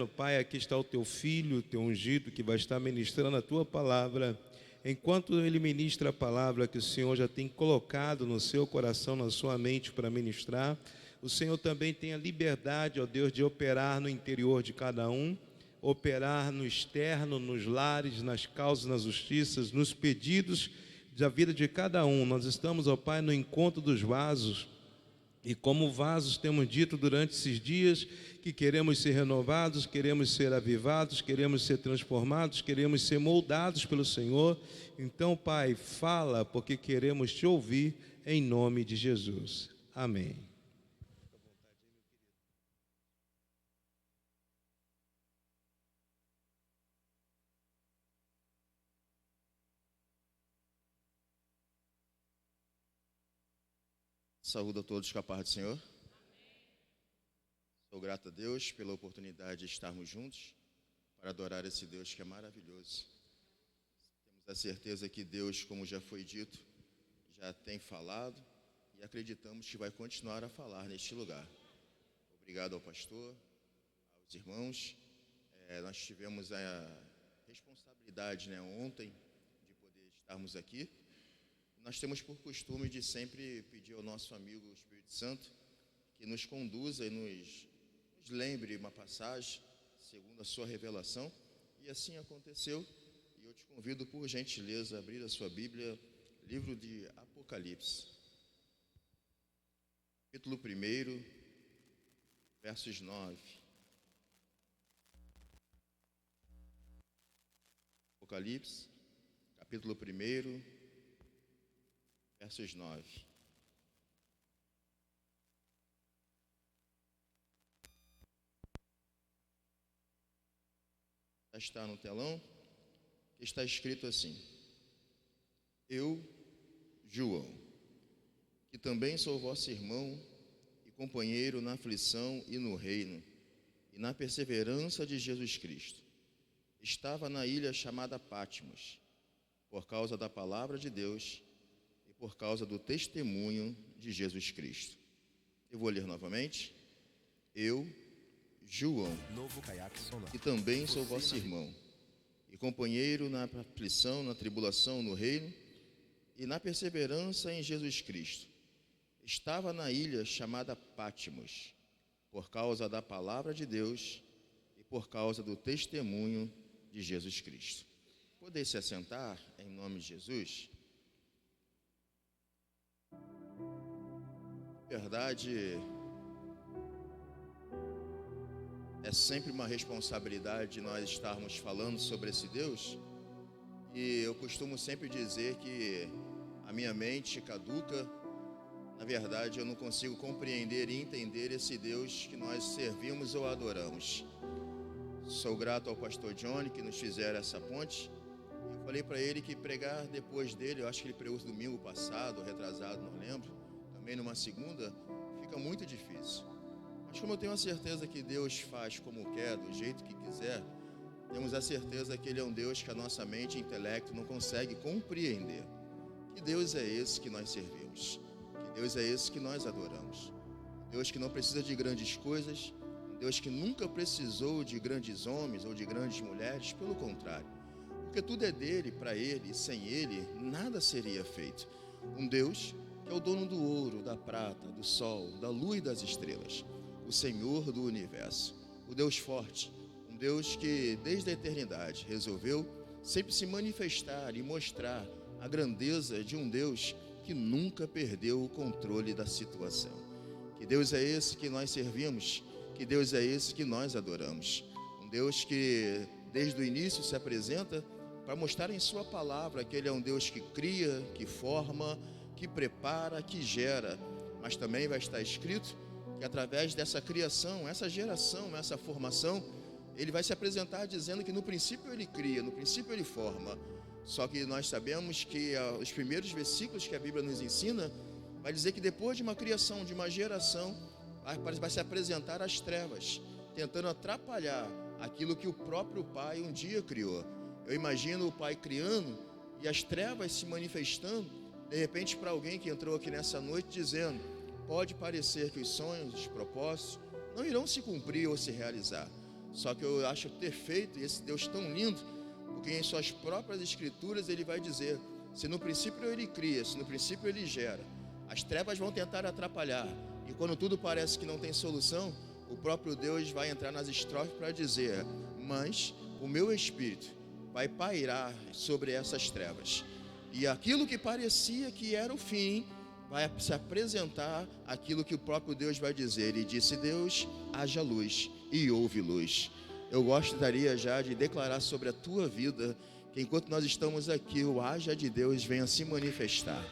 Pai, aqui está o teu filho, o teu ungido, que vai estar ministrando a tua palavra. Enquanto ele ministra a palavra que o Senhor já tem colocado no seu coração, na sua mente para ministrar, o Senhor também tem a liberdade, ó Deus, de operar no interior de cada um, operar no externo, nos lares, nas causas, nas justiças, nos pedidos da vida de cada um. Nós estamos, ó Pai, no encontro dos vasos. E como vasos temos dito durante esses dias que queremos ser renovados, queremos ser avivados, queremos ser transformados, queremos ser moldados pelo Senhor. Então, Pai, fala, porque queremos te ouvir em nome de Jesus. Amém. Saúdo a todos com a paz do Senhor. Sou grato a Deus pela oportunidade de estarmos juntos para adorar esse Deus que é maravilhoso. Temos a certeza que Deus, como já foi dito, já tem falado e acreditamos que vai continuar a falar neste lugar. Obrigado ao pastor, aos irmãos. Nós tivemos a responsabilidade, ontem, de poder estarmos aqui. Nós temos por costume de sempre pedir ao nosso amigo o Espírito Santo que nos conduza e nos lembre uma passagem segundo a sua revelação, e assim aconteceu. E eu te convido por gentileza a abrir a sua Bíblia, livro de Apocalipse, capítulo 1, versos 9. Apocalipse, capítulo 1, versos 9. Está no telão, que está escrito assim: Eu, João, que também sou vosso irmão e companheiro na aflição e no reino, e na perseverança de Jesus Cristo, estava na ilha chamada Patmos, por causa da palavra de Deus, por causa do testemunho de Jesus Cristo. Eu vou ler novamente. Eu, João, que também sou vosso irmão, e companheiro na aflição, na tribulação, no reino, e na perseverança em Jesus Cristo, estava na ilha chamada Patmos, por causa da palavra de Deus e por causa do testemunho de Jesus Cristo. Poder se assentar em nome de Jesus? Verdade, é sempre uma responsabilidade nós estarmos falando sobre esse Deus, e eu costumo sempre dizer que a minha mente caduca. Na verdade, eu não consigo compreender e entender esse Deus que nós servimos ou adoramos. Sou grato ao pastor Johnny que nos fizeram essa ponte. Eu falei para ele que pregar depois dele, eu acho que ele pregou domingo passado, retrasado, não lembro, também numa segunda, fica muito difícil. Mas como eu tenho a certeza que Deus faz como quer, do jeito que quiser, temos a certeza que Ele é um Deus que a nossa mente e intelecto não consegue compreender. Que Deus é esse que nós servimos? Que Deus é esse que nós adoramos? Um Deus que não precisa de grandes coisas, um Deus que nunca precisou de grandes homens ou de grandes mulheres, pelo contrário. Porque tudo é dele, para ele, e sem ele, nada seria feito. Um Deus que é o dono do ouro, da prata, do sol, da lua e das estrelas, o Senhor do universo, o Deus forte, um Deus que desde a eternidade resolveu sempre se manifestar e mostrar a grandeza de um Deus que nunca perdeu o controle da situação. Que Deus é esse que nós servimos, que Deus é esse que nós adoramos, um Deus que desde o início se apresenta para mostrar em sua palavra que Ele é um Deus que cria, que forma, que prepara, que gera, mas também vai estar escrito que através dessa criação, essa geração, essa formação, Ele vai se apresentar dizendo que no princípio Ele cria, no princípio Ele forma. Só que nós sabemos que os primeiros versículos que a Bíblia nos ensina vai dizer que depois de uma criação, de uma geração, vai se apresentar as trevas, tentando atrapalhar aquilo que o próprio Pai um dia criou. Eu imagino o Pai criando e as trevas se manifestando, de repente, para alguém que entrou aqui nessa noite dizendo: pode parecer que os sonhos, os propósitos não irão se cumprir ou se realizar. Só que eu acho perfeito esse Deus tão lindo, porque em suas próprias escrituras ele vai dizer: se no princípio ele cria, se no princípio ele gera, as trevas vão tentar atrapalhar, e quando tudo parece que não tem solução, o próprio Deus vai entrar nas estrofes para dizer: mas o meu Espírito vai pairar sobre essas trevas, e aquilo que parecia que era o fim, vai se apresentar aquilo que o próprio Deus vai dizer. E disse Deus: haja luz, e houve luz. Eu gostaria já de declarar sobre a tua vida, que enquanto nós estamos aqui, o haja de Deus venha se manifestar.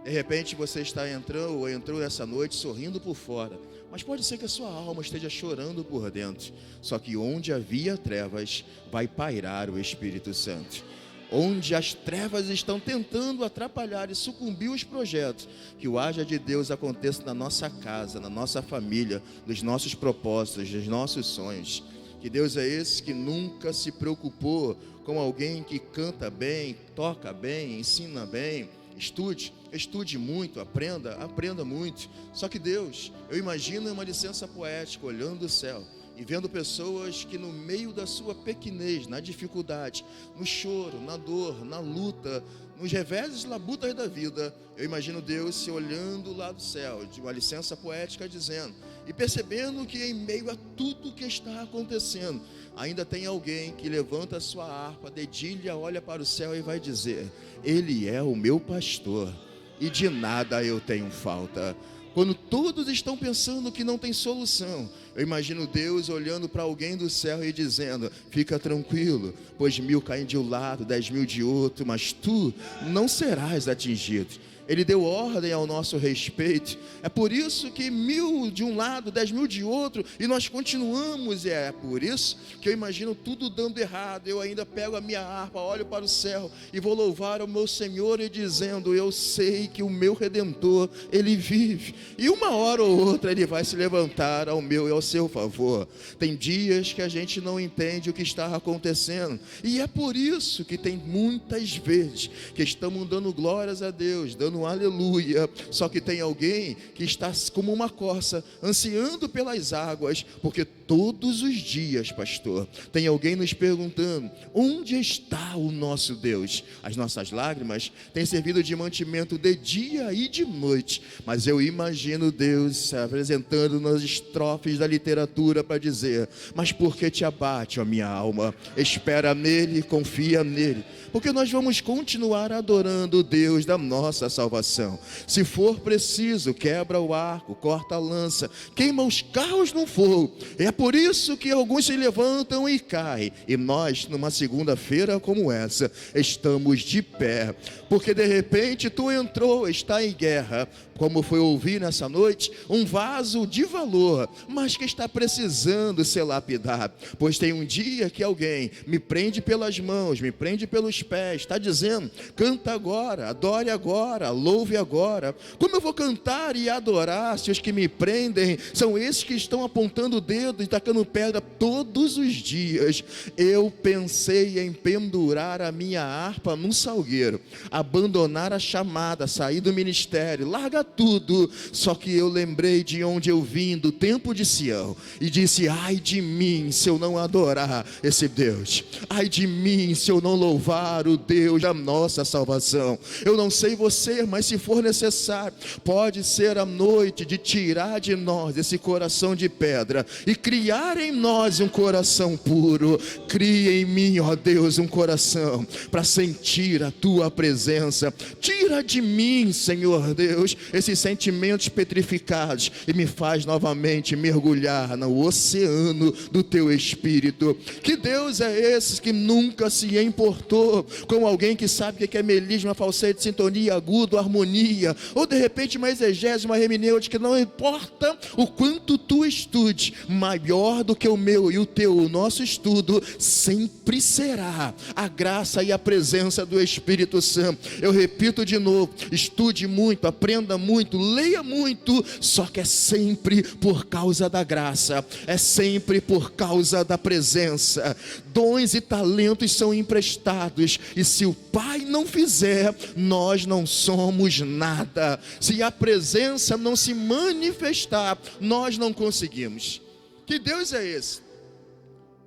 De repente você está entrando ou entrou essa noite sorrindo por fora, mas pode ser que a sua alma esteja chorando por dentro. Só que onde havia trevas, vai pairar o Espírito Santo. Onde as trevas estão tentando atrapalhar e sucumbir os projetos, que o haja de Deus aconteça na nossa casa, na nossa família, nos nossos propósitos, nos nossos sonhos. Que Deus é esse que nunca se preocupou com alguém que canta bem, toca bem, ensina bem. Estude muito, aprenda muito. Só que Deus, eu imagino uma licença poética, olhando o céu e vendo pessoas que no meio da sua pequenez, na dificuldade, no choro, na dor, na luta, nos reveses labutas da vida, eu imagino Deus se olhando lá do céu, de uma licença poética, dizendo e percebendo que em meio a tudo que está acontecendo, ainda tem alguém que levanta a sua harpa, dedilha, olha para o céu e vai dizer: Ele é o meu pastor e de nada eu tenho falta. Quando todos estão pensando que não tem solução, eu imagino Deus olhando para alguém do céu e dizendo: fica tranquilo, pois 1000 caem de um lado, 10.000 de outro, mas tu não serás atingido. Ele deu ordem ao nosso respeito. É por isso que 1000 de um lado, 10.000 de outro, e nós continuamos. E é por isso que eu imagino tudo dando errado. Eu ainda pego a minha harpa, olho para o céu e vou louvar ao meu Senhor e dizendo: eu sei que o meu Redentor, Ele vive, e uma hora ou outra Ele vai se levantar ao meu e ao seu favor. Tem dias que a gente não entende o que está acontecendo, e é por isso que tem muitas vezes que estamos dando glórias a Deus, dando um aleluia, só que tem alguém que está como uma corça, ansiando pelas águas, porque todos os dias, pastor, tem alguém nos perguntando: onde está o nosso Deus? As nossas lágrimas têm servido de mantimento de dia e de noite, mas eu imagino Deus se apresentando nas estrofes da literatura para dizer: mas por que te abate, ó minha alma? Espera nele, confia nele, porque nós vamos continuar adorando o Deus da nossa salvação. Se for preciso, quebra o arco, corta a lança, queima os carros no fogo. É por isso que alguns se levantam e caem, e nós, numa segunda-feira como essa, estamos de pé, porque de repente tu entrou, está em guerra, como foi ouvir nessa noite, um vaso de valor, mas que está precisando ser lapidado, pois tem um dia que alguém me prende pelas mãos, me prende pelos pés, está dizendo: canta agora, adore agora, louve agora. Como eu vou cantar e adorar se os que me prendem são esses que estão apontando o dedo e tacando pedra todos os dias? Eu pensei em pendurar a minha harpa num salgueiro, abandonar a chamada, sair do ministério, largar tudo. Só que eu lembrei de onde eu vim, do tempo de Sião, e disse: ai de mim se eu não adorar esse Deus, ai de mim se eu não louvar o Deus da nossa salvação. Eu não sei você, mas se for necessário, pode ser a noite de tirar de nós esse coração de pedra e criar em nós um coração puro. Cria em mim, ó Deus, um coração para sentir a tua presença. Tira de mim, Senhor Deus, esses sentimentos petrificados e me faz novamente mergulhar no oceano do teu Espírito. Que Deus é esse que nunca se importou com alguém que sabe o que é melisma, falsete, sintonia, agudo, harmonia, ou de repente uma exegese, uma hermenêutica? Não importa o quanto tu estude, maior do que o meu e o teu, o nosso estudo sempre será a graça e a presença do Espírito Santo. Eu repito de novo: estude muito, aprenda muito, leia muito, só que é sempre por causa da graça, é sempre por causa da presença. Dons e talentos são emprestados, e se o Pai não fizer, nós não somos nada. Se a presença não se manifestar, nós não conseguimos. Que Deus é esse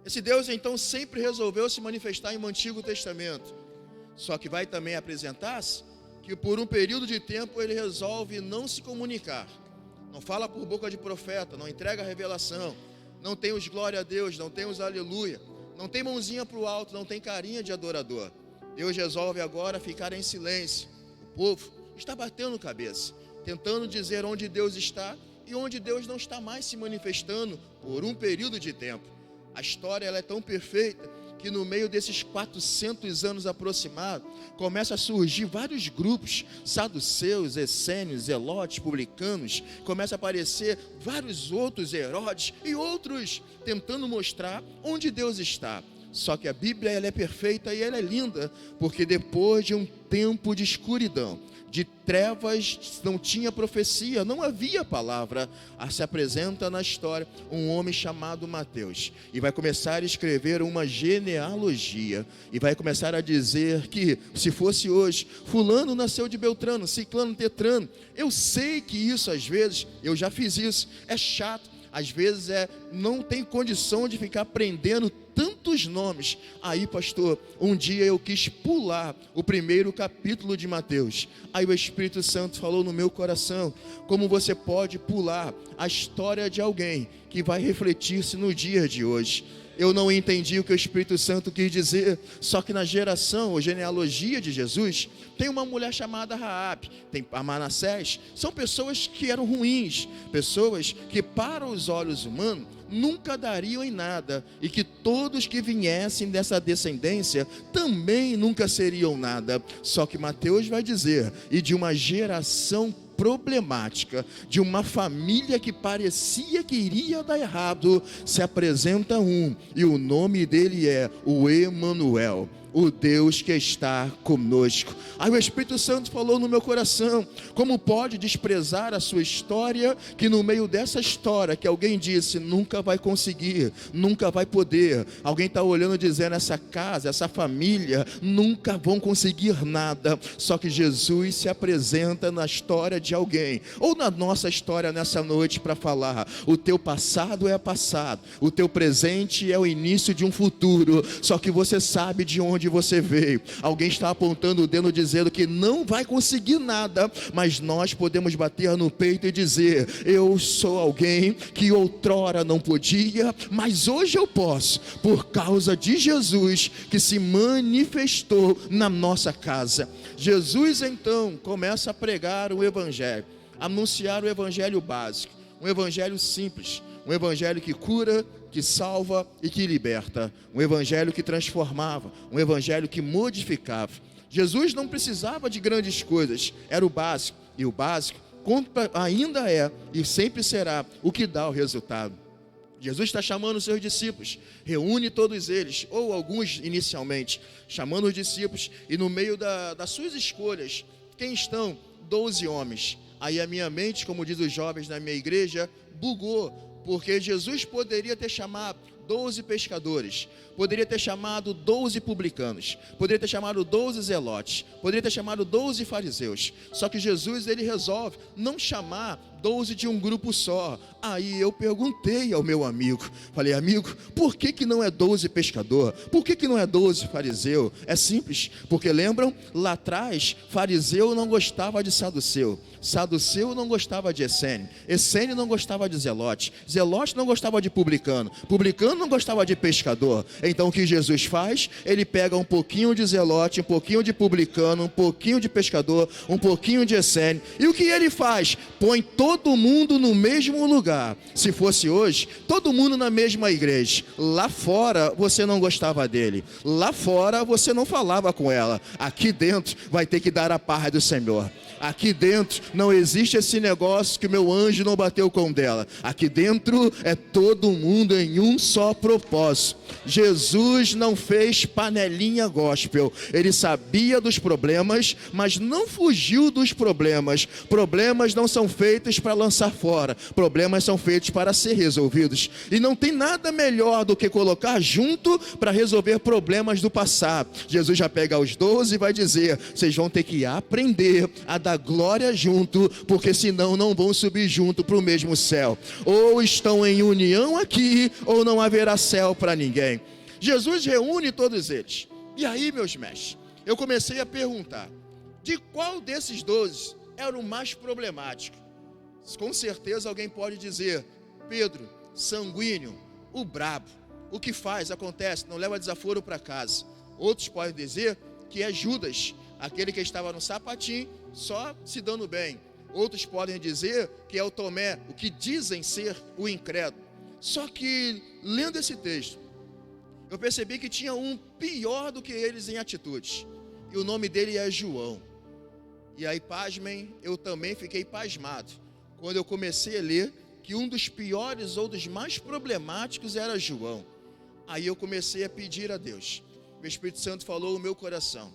Esse Deus então sempre resolveu se manifestar em um Antigo Testamento. Só que vai também apresentar-se que por um período de tempo ele resolve não se comunicar. Não fala por boca de profeta, não entrega a revelação, não tem os glória a Deus, não tem os aleluia, não tem mãozinha para o alto, não tem carinha de adorador. Deus resolve agora ficar em silêncio. O povo está batendo cabeça, tentando dizer onde Deus está e onde Deus não está mais se manifestando por um período de tempo. A história ela é tão perfeita que no meio desses 400 anos aproximados, começa a surgir vários grupos, saduceus, essênios, zelotes, publicanos, começa a aparecer vários outros Herodes e outros tentando mostrar onde Deus está. Só que a Bíblia ela é perfeita e ela é linda, porque depois de um tempo de escuridão, de trevas, não tinha profecia, não havia palavra, se apresenta na história um homem chamado Mateus, e vai começar a escrever uma genealogia, e vai começar a dizer que, se fosse hoje, fulano nasceu de Beltrano, ciclano, tetrano. Eu sei que isso às vezes, eu já fiz isso, é chato, às vezes não tem condição de ficar aprendendo tantos nomes. Aí, pastor, um dia eu quis pular o primeiro capítulo de Mateus. Aí o Espírito Santo falou no meu coração, como você pode pular a história de alguém que vai refletir-se no dia de hoje. Eu não entendi o que o Espírito Santo quis dizer, só que na geração ou genealogia de Jesus, tem uma mulher chamada Raabe, tem a Manassés, são pessoas que eram ruins, pessoas que para os olhos humanos nunca dariam em nada, e que todos que viessem dessa descendência também nunca seriam nada. Só que Mateus vai dizer, e de uma geração problemática, de uma família que parecia que iria dar errado, se apresenta e o nome dele é o Emanuel, o Deus que está conosco. Aí o Espírito Santo falou no meu coração, como pode desprezar a sua história, que no meio dessa história que alguém disse, nunca vai conseguir, nunca vai poder, alguém está olhando dizendo, essa casa, essa família, nunca vão conseguir nada, só que Jesus se apresenta na história de alguém, ou na nossa história nessa noite para falar, o teu passado é passado, o teu presente é o início de um futuro, só que você sabe de onde você veio. Alguém está apontando o dedo dizendo que não vai conseguir nada, mas nós podemos bater no peito e dizer, eu sou alguém que outrora não podia, mas hoje eu posso, por causa de Jesus que se manifestou na nossa casa. Jesus então começa a pregar o evangelho, anunciar o evangelho básico, um evangelho simples, um evangelho que cura, que salva e que liberta, um evangelho que transformava, um evangelho que modificava. Jesus não precisava de grandes coisas, era o básico, e o básico ainda é e sempre será o que dá o resultado. Jesus está chamando os seus discípulos, reúne todos eles, ou alguns inicialmente, chamando os discípulos, e no meio das suas escolhas, quem estão? 12 homens. Aí a minha mente, como diz os jovens na minha igreja, bugou, porque Jesus poderia ter chamado 12 pescadores, poderia ter chamado 12 publicanos, poderia ter chamado 12 zelotes, poderia ter chamado 12 fariseus, só que Jesus ele resolve não chamar 12 de um grupo só. Aí eu perguntei ao meu amigo, falei, amigo, por que não é 12 pescador? Por que não é 12 fariseu? É simples, porque lembram, lá atrás, fariseu não gostava de saduceu, saduceu não gostava de essênio, essênio não gostava de zelote, zelote não gostava de publicano, publicano não gostava de pescador. Então o que Jesus faz? Ele pega um pouquinho de zelote, um pouquinho de publicano, um pouquinho de pescador, um pouquinho de essênio, e o que ele faz? Põe todo mundo no mesmo lugar. Se fosse hoje, todo mundo na mesma igreja. Lá fora você não gostava dele, lá fora você não falava com ela, aqui dentro vai ter que dar a paz do Senhor. Aqui dentro não existe esse negócio que o meu anjo não bateu com dela. Aqui dentro é todo mundo em um só propósito. Jesus não fez panelinha gospel. Ele sabia dos problemas, mas não fugiu dos problemas. Problemas não são feitos para lançar fora. Problemas são feitos para ser resolvidos. E não tem nada melhor do que colocar junto para resolver problemas do passado. Jesus já pega os 12 e vai dizer, vocês vão ter que aprender a dar glória junto, porque senão não vão subir junto para o mesmo céu. Ou estão em união aqui, ou não haverá céu para ninguém. Jesus reúne todos eles. E aí, meus mestres, eu comecei a perguntar, de qual desses 12 era o mais problemático? Com certeza alguém pode dizer, Pedro, sanguíneo, o brabo, o que faz, acontece, não leva desaforo para casa. Outros podem dizer que é Judas, aquele que estava no sapatinho, só se dando bem. Outros podem dizer que é o Tomé, o que dizem ser o incrédulo. Só que, lendo esse texto, eu percebi que tinha um pior do que eles em atitudes. E o nome dele é João. E aí, pasmem, eu também fiquei pasmado quando eu comecei a ler que um dos piores ou dos mais problemáticos era João. Aí eu comecei a pedir a Deus. O Espírito Santo falou no meu coração.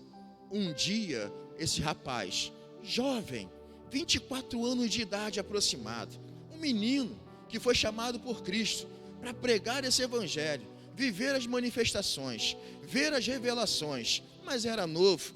Um dia, esse rapaz, jovem, 24 anos de idade aproximado, um menino que foi chamado por Cristo para pregar esse evangelho, viver as manifestações, ver as revelações, mas era novo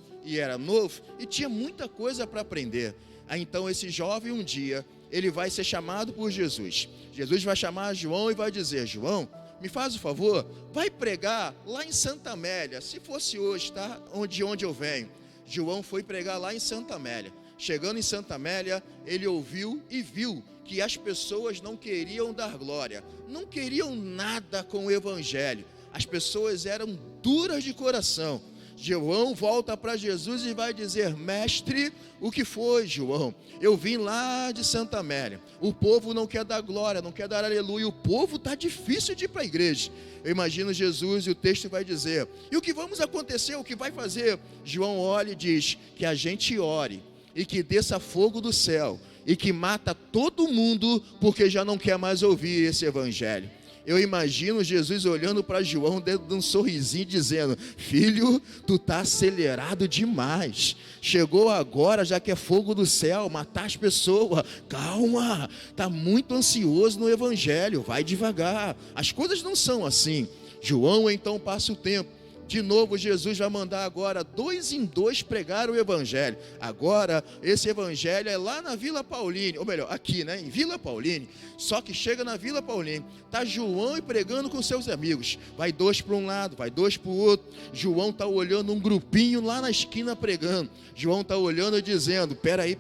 e tinha muita coisa para aprender. Aí então esse jovem um dia, ele vai ser chamado por Jesus. Jesus vai chamar João e vai dizer, João, me faz o favor, vai pregar lá em Santa Amélia, se fosse hoje, tá? De onde eu venho. João foi pregar lá em Santa Amélia. Chegando em Santa Amélia, ele ouviu e viu que as pessoas não queriam dar glória, não queriam nada com o evangelho. As pessoas eram duras de coração. João volta para Jesus e vai dizer, mestre, o que foi, João? Eu vim lá de Santa Amélia, o povo não quer dar glória, não quer dar aleluia, o povo está difícil de ir para a igreja. Eu imagino Jesus e o texto vai dizer, e o que vamos acontecer, o que vai fazer? João olha e diz, que a gente ore, e que desça fogo do céu, e que mata todo mundo, porque já não quer mais ouvir esse evangelho. Eu imagino Jesus olhando para João, dando um sorrisinho, dizendo, filho, tu tá acelerado demais, chegou agora, já que é fogo do céu, matar as pessoas, calma, tá muito ansioso no evangelho, vai devagar, as coisas não são assim. João então passa o tempo, de novo Jesus vai mandar agora 2 em 2 pregar o evangelho. Agora esse evangelho é lá na Vila Pauline, ou melhor, aqui, né, em Vila Pauline. Só que chega na Vila Pauline, tá João pregando com seus amigos. Vai 2 para um lado, vai 2 para o outro. João tá olhando um grupinho lá na esquina pregando. João tá olhando e dizendo, peraí,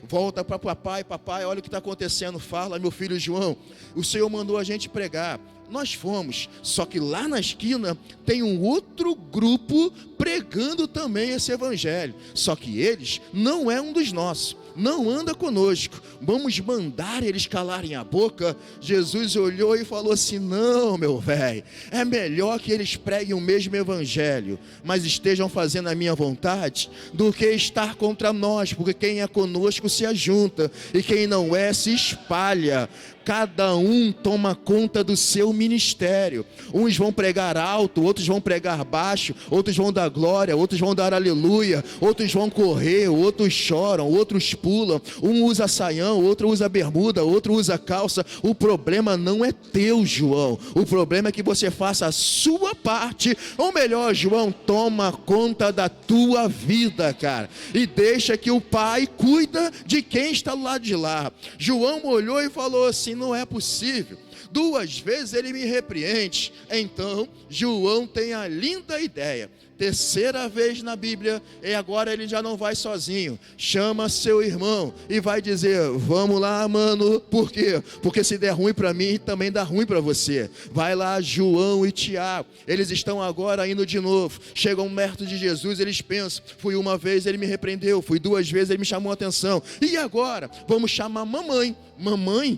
volta para papai, olha o que está acontecendo. Fala, meu filho João, o Senhor mandou a gente pregar. Nós fomos, só que lá na esquina tem um outro grupo pregando também esse evangelho. Só que eles não é um dos nossos, não anda conosco. Vamos mandar eles calarem a boca. Jesus olhou e falou assim, não, meu velho, é melhor que eles preguem o mesmo evangelho, mas estejam fazendo a minha vontade, do que estar contra nós, porque quem é conosco se ajunta, e quem não é se espalha. Cada um toma conta do seu ministério. Uns vão pregar alto, outros vão pregar baixo, outros vão dar glória, outros vão dar aleluia, outros vão correr, outros choram, outros pulam. Um usa saião, outro usa bermuda, outro usa calça. O problema não é teu, João. O problema é que você faça a sua parte. Ou melhor, João, toma conta da tua vida, cara, e deixa que o Pai cuida de quem está do lado de lá. João olhou e falou assim, não é possível. 2 vezes ele me repreende. Então João tem a linda ideia, 3ª vez na Bíblia, e agora ele já não vai sozinho, chama seu irmão e vai dizer, vamos lá, mano, por quê? Porque se der ruim para mim, também dá ruim para você. Vai lá, João e Tiago, eles estão agora indo de novo, chegam perto de Jesus, eles pensam, fui 1 vez, ele me repreendeu, fui 2 vezes, ele me chamou a atenção, e agora? Vamos chamar mamãe,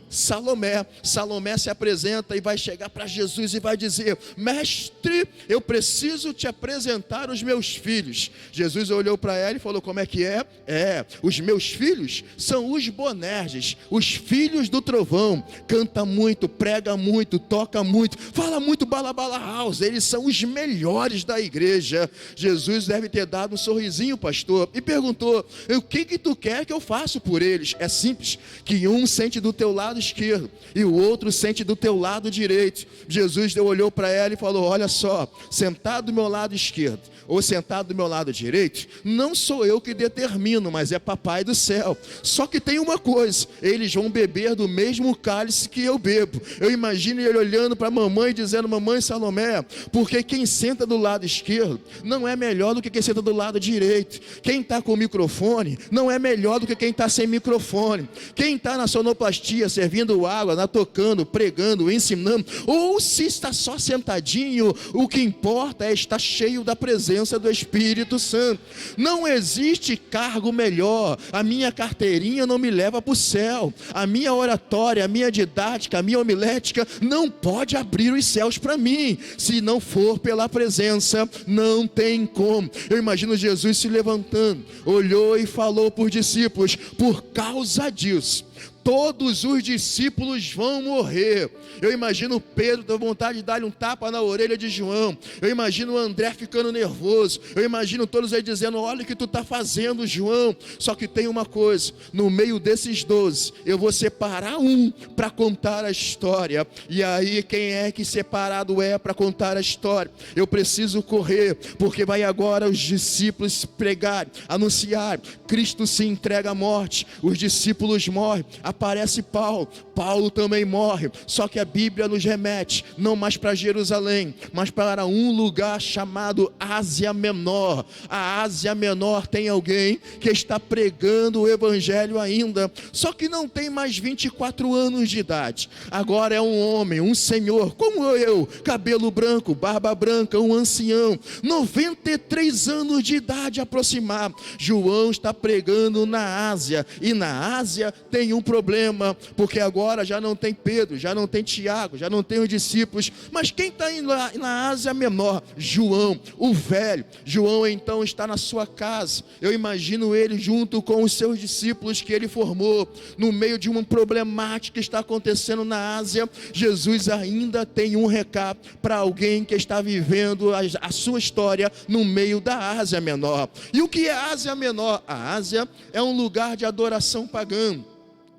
Salomé. Salomé se apresenta e vai chegar para Jesus e vai dizer, mestre, eu preciso te apresentar os meus filhos. Jesus olhou para ela e falou, como é que é? Os meus filhos são os Boanerges, os filhos do trovão, canta muito, prega muito, toca muito, fala muito balabala house, eles são os melhores da igreja. Jesus deve ter dado um sorrisinho, pastor, e perguntou, o que tu quer que eu faça por eles? É simples, que um sente do teu lado esquerdo e o outro sente do teu lado direito. Jesus olhou para ela e falou, olha só, sentado do meu lado esquerdo esquerdo ou sentado do meu lado direito, não sou eu que determino, mas é papai do céu. Só que tem uma coisa, eles vão beber do mesmo cálice que eu bebo. Eu imagino ele olhando para a mamãe e dizendo: mamãe Salomé, porque quem senta do lado esquerdo não é melhor do que quem senta do lado direito. Quem está com o microfone não é melhor do que quem está sem microfone. Quem está na sonoplastia, servindo água, tocando, pregando, ensinando, ou se está só sentadinho, o que importa é estar cheio da presença do Espírito Santo. Não existe cargo melhor. A minha carteirinha não me leva para o céu. A minha oratória, a minha didática, a minha homilética não pode abrir os céus para mim. Se não for pela presença, não tem como. Eu imagino Jesus se levantando, olhou e falou para os discípulos: por causa disso, todos os discípulos vão morrer. Eu imagino Pedro dando vontade de dar-lhe um tapa na orelha de João. Eu imagino o André ficando nervoso. Eu imagino todos aí dizendo: olha o que tu está fazendo, João. Só que tem uma coisa, no meio desses 12, eu vou separar um para contar a história. E aí quem é que separado é para contar a história? Eu preciso correr, porque vai agora os discípulos pregar, anunciar. Cristo se entrega à morte, os discípulos morrem. Aparece Paulo, Paulo também morre. Só que a Bíblia nos remete não mais para Jerusalém, mas para um lugar chamado Ásia Menor. A Ásia Menor tem alguém que está pregando o evangelho ainda, só que não tem mais 24 anos de idade. Agora é um homem, um senhor como eu, cabelo branco, barba branca, um ancião, 93 anos de idade aproximado. João está pregando na Ásia, e na Ásia tem um problema, porque agora já não tem Pedro, já não tem Tiago, já não tem os discípulos, mas quem está indo lá na Ásia Menor? João, o velho. João então está na sua casa. Eu imagino ele junto com os seus discípulos que ele formou, no meio de uma problemática que está acontecendo na Ásia. Jesus ainda tem um recado para alguém que está vivendo a sua história no meio da Ásia Menor. E o que é a Ásia Menor? A Ásia é um lugar de adoração pagã.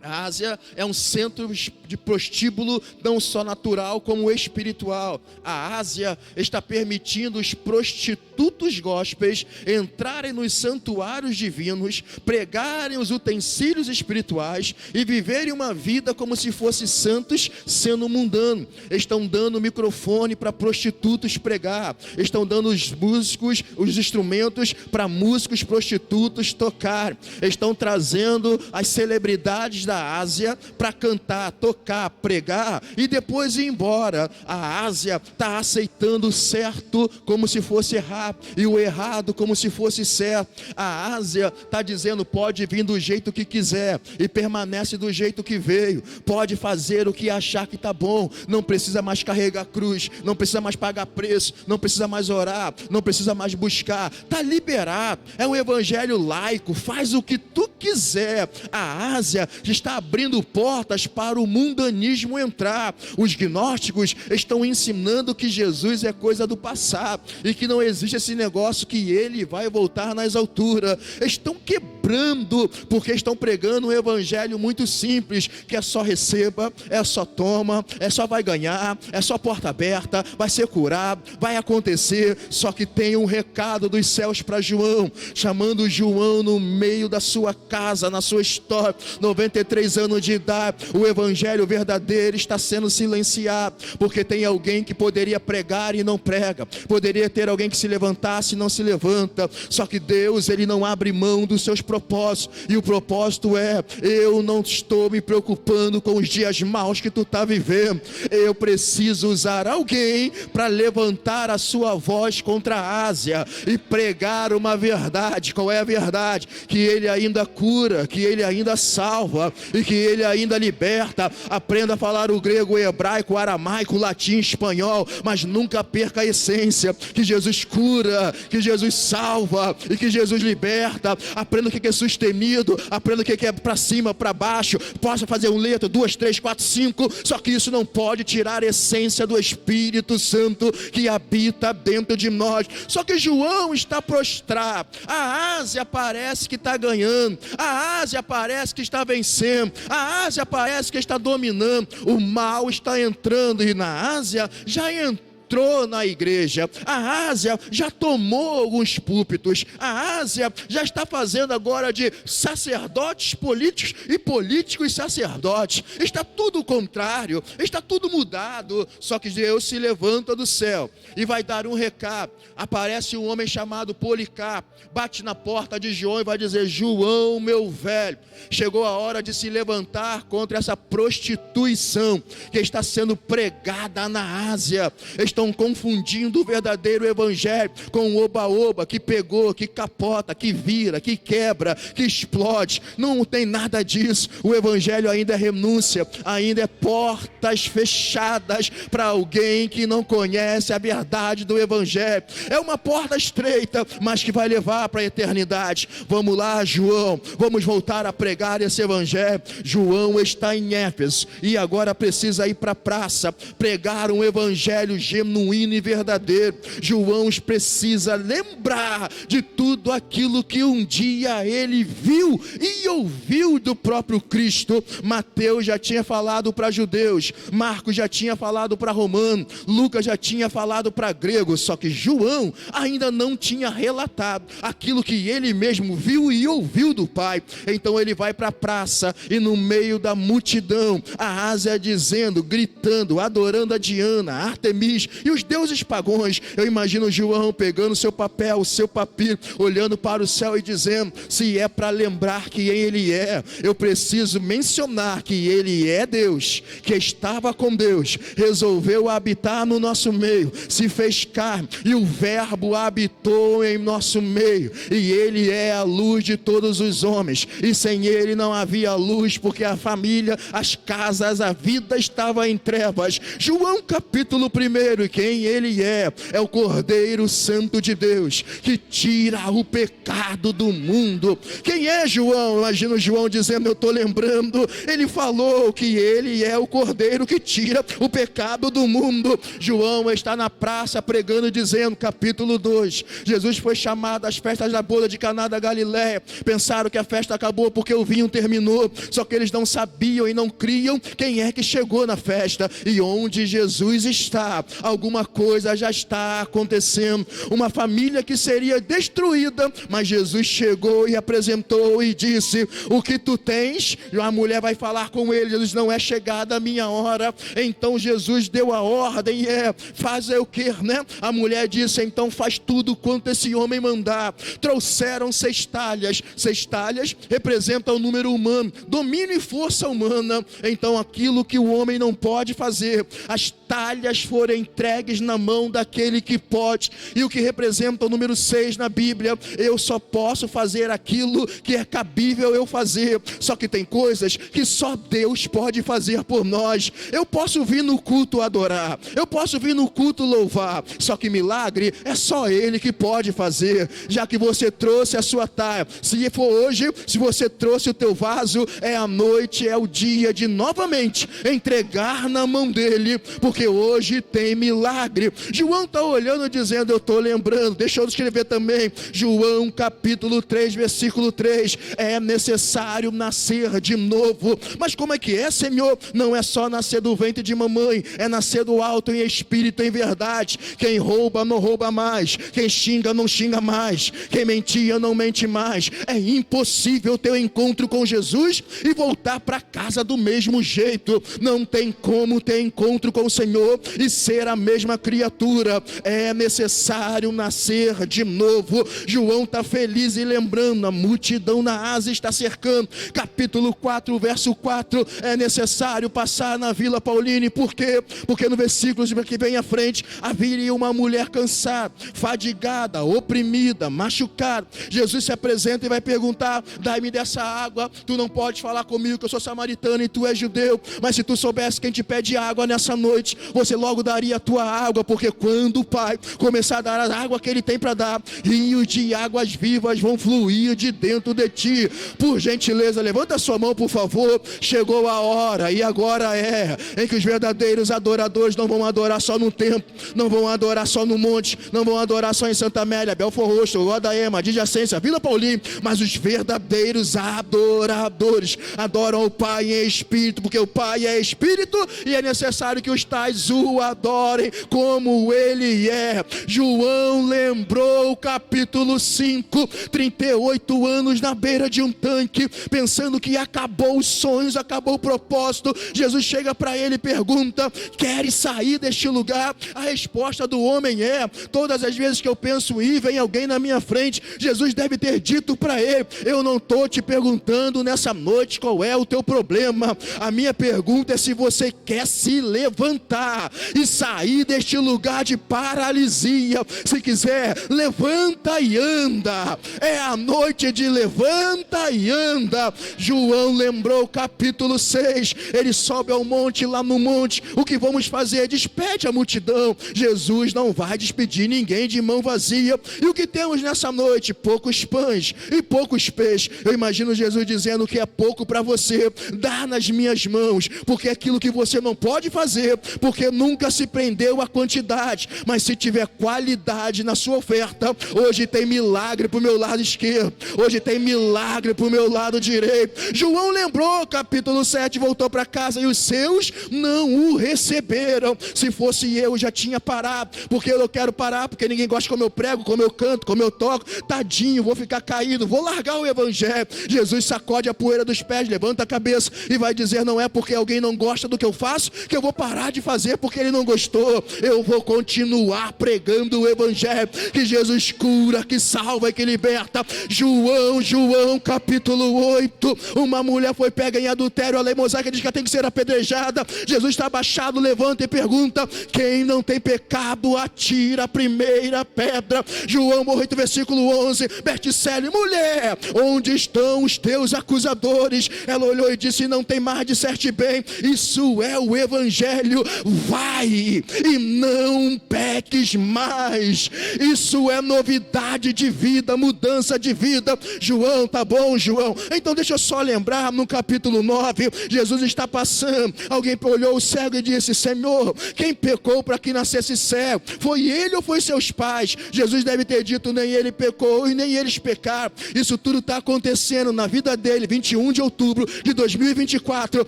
A Ásia é um centro de prostíbulo não só natural como espiritual. A Ásia está permitindo os prostitutos gospels entrarem nos santuários divinos, pregarem os utensílios espirituais e viverem uma vida como se fossem santos, sendo mundano. Estão dando microfone para prostitutos pregar, estão dando os músicos, os instrumentos para músicos prostitutos tocar, estão trazendo as celebridades da Ásia para cantar, tocar, pregar e depois ir embora. A Ásia está aceitando o certo como se fosse errado e o errado como se fosse certo. A Ásia está dizendo: pode vir do jeito que quiser e permanece do jeito que veio, pode fazer o que achar que está bom, não precisa mais carregar cruz, não precisa mais pagar preço, não precisa mais orar, não precisa mais buscar, está liberado. É um evangelho laico, faz o que tu quiser. A Ásia está abrindo portas para o mundanismo entrar. Os gnósticos estão ensinando que Jesus é coisa do passado e que não existe esse negócio que ele vai voltar nas alturas. Estão quebrando porque estão pregando um evangelho muito simples, que é só receba, é só toma, é só vai ganhar, é só porta aberta, vai ser curado, vai acontecer. Só que tem um recado dos céus para João, chamando João no meio da sua casa, na sua história, 93 anos de idade, o evangelho verdadeiro está sendo silenciado, porque tem alguém que poderia pregar e não prega, poderia ter alguém que se levantasse e não se levanta. Só que Deus, ele não abre mão dos seus propósitos, e o propósito é: eu não estou me preocupando com os dias maus que tu está vivendo, eu preciso usar alguém para levantar a sua voz contra a Ásia e pregar uma verdade. Qual é a verdade? Que ele ainda cura, que ele ainda salva e que ele ainda liberta. Aprenda a falar o grego, o hebraico, o aramaico, o latim, espanhol, mas nunca perca a essência, que Jesus cura, que Jesus salva e que Jesus liberta. Aprenda o que é sustenido, aprenda o que é para cima, para baixo. Possa fazer um letra, 2, 3, 4, 5, só que isso não pode tirar a essência do Espírito Santo que habita dentro de nós. Só que João está prostrado. A Ásia parece que está ganhando, a Ásia parece que está vencendo, a Ásia parece que está dominando, o mal está entrando, e na Ásia já entrou entrou na igreja, a Ásia já tomou alguns púlpitos, a Ásia já está fazendo agora de sacerdotes políticos e políticos sacerdotes. Está tudo contrário, está tudo mudado. Só que Deus se levanta do céu e vai dar um recado. Aparece um homem chamado Policarpo, bate na porta de João e vai dizer: João, meu velho, chegou a hora de se levantar contra essa prostituição que está sendo pregada na Ásia. Estão confundindo o verdadeiro evangelho com o oba-oba, que pegou, que capota, que vira, que quebra, que explode. Não tem nada disso. O evangelho ainda é renúncia, ainda é portas fechadas para alguém que não conhece a verdade do evangelho. É uma porta estreita, mas que vai levar para a eternidade. Vamos lá, João, vamos voltar a pregar esse evangelho. João está em Éfeso e agora precisa ir para a praça, pregar um evangelho genuíno e verdadeiro. João precisa lembrar de tudo aquilo que um dia ele viu e ouviu do próprio Cristo. Mateus já tinha falado para judeus, Marcos já tinha falado para romanos, Lucas já tinha falado para gregos, só que João ainda não tinha relatado aquilo que ele mesmo viu e ouviu do Pai. Então ele vai para a praça e no meio da multidão, a Ásia dizendo, gritando, adorando a Diana, a Artemis e os deuses pagãos. Eu imagino João pegando seu papel, o seu papiro, olhando para o céu e dizendo: se é para lembrar que ele é, eu preciso mencionar que ele é Deus, que estava com Deus, resolveu habitar no nosso meio, se fez carne e o verbo habitou em nosso meio, e ele é a luz de todos os homens, e sem ele não havia luz, porque a família, as casas, a vida estava em trevas. João capítulo 1, quem ele é o Cordeiro Santo de Deus, que tira o pecado do mundo. Quem é João? Imagina João dizendo: eu estou lembrando, ele falou que ele é o Cordeiro que tira o pecado do mundo. João está na praça pregando, dizendo, capítulo 2, Jesus foi chamado às festas da boda de Caná da Galileia. Pensaram que a festa acabou porque o vinho terminou, só que eles não sabiam e não criam quem é que chegou na festa. E onde Jesus está, alguma coisa já está acontecendo. Uma família que seria destruída, mas Jesus chegou e apresentou e disse: o que tu tens? E a mulher vai falar com ele, Jesus: não é chegada a minha hora. Então Jesus deu a ordem, fazer o que, né? A mulher disse: então faz tudo quanto esse homem mandar. Trouxeram 6 talhas. 6 talhas representam o número humano, domínio e força humana. Então aquilo que o homem não pode fazer, as talhas foram entregues na mão daquele que pode. E o que representa o número 6 na Bíblia: eu só posso fazer aquilo que é cabível eu fazer. Só que tem coisas que só Deus pode fazer por nós. Eu posso vir no culto adorar, eu posso vir no culto louvar, só que milagre é só Ele que pode fazer. Já que você trouxe a sua talha, se for hoje, se você trouxe o teu vaso, é a noite, é o dia de novamente entregar na mão dele, porque hoje tem milagre. João está olhando dizendo: eu estou lembrando. Deixa eu escrever também, João capítulo 3, versículo 3, é necessário nascer de novo. Mas como é que é, Senhor? Não é só nascer do ventre de mamãe, é nascer do alto em espírito, em verdade. Quem rouba não rouba mais, quem xinga não xinga mais, quem mentia não mente mais. É impossível ter um encontro com Jesus e voltar para casa do mesmo jeito. Não tem como ter encontro com o Senhor e ser a mesma criatura. É necessário nascer de novo. João está feliz e lembrando, a multidão na Ásia está cercando. Capítulo 4, verso 4, é necessário passar na Vila Pauline. Por quê? Porque no versículo que vem à frente, haveria uma mulher cansada, fadigada, oprimida, machucada. Jesus se apresenta e vai perguntar: dai-me dessa água. Tu não pode falar comigo que eu sou samaritano e tu és judeu, mas se tu soubesse quem te pede água nessa noite, você logo daria a tua água, porque quando o Pai começar a dar a água que Ele tem para dar, rios de águas vivas vão fluir de dentro de ti. Por gentileza, levanta a sua mão, por favor. Chegou a hora, e agora é, em que os verdadeiros adoradores não vão adorar só no templo, não vão adorar só no monte, não vão adorar só em Santa Amélia, Belfor Roxo, Rodaema, adjacência, Vila Pauline, mas os verdadeiros adoradores adoram o Pai em espírito, porque o Pai é espírito e é necessário que os tais o adorem adorem como Ele é. João lembrou, capítulo 5, 38 anos na beira de um tanque, pensando que acabou os sonhos, acabou o propósito. Jesus chega para ele e pergunta: queres sair deste lugar? A resposta do homem é: todas as vezes que eu penso em ir, vem alguém na minha frente. Jesus deve ter dito para ele: eu não estou te perguntando nessa noite qual é o teu problema. A minha pergunta é se você quer se levantar e sair deste lugar de paralisia. Se quiser, levanta e anda. É a noite de levanta e anda. João lembrou, capítulo 6, ele sobe ao monte. Lá no monte, o que vamos fazer? Despede a multidão. Jesus não vai despedir ninguém de mão vazia. E o que temos nessa noite? Poucos pães e poucos peixes. Eu imagino Jesus dizendo que é pouco para você, dá nas minhas mãos, porque é aquilo que você não pode fazer, porque nunca se prendeu à quantidade, mas se tiver qualidade na sua oferta, hoje tem milagre para o meu lado esquerdo, hoje tem milagre para o meu lado direito. João lembrou, capítulo 7, voltou para casa e os seus não o receberam. Se fosse eu, já tinha parado, porque eu quero parar, porque ninguém gosta como eu prego, como eu canto, como eu toco. Tadinho, vou ficar caído, vou largar o evangelho. Jesus sacode a poeira dos pés, levanta a cabeça e vai dizer: não é porque alguém não gosta do que eu faço que eu vou parar de fazer porque ele não gostou. Eu vou continuar pregando o evangelho, que Jesus cura, que salva e que liberta. João capítulo 8, uma mulher foi pega em adultério, a lei mosaica diz que ela tem que ser apedrejada. Jesus está abaixado, levanta e pergunta: quem não tem pecado, atira a primeira pedra. João 8, versículo 11, Berticele: mulher, onde estão os teus acusadores? Ela olhou e disse: não tem mais, disseste bem. Isso é o evangelho. Vai e não peques mais. Isso é novidade de vida, mudança de vida. João, tá bom, João? Então deixa eu só lembrar, no capítulo 9, Jesus está passando, alguém olhou o cego e disse: Senhor, quem pecou para que nascesse cego? Foi ele ou foi seus pais? Jesus deve ter dito: nem ele pecou e nem eles pecaram. Isso tudo está acontecendo na vida dele, 21 de outubro de 2024,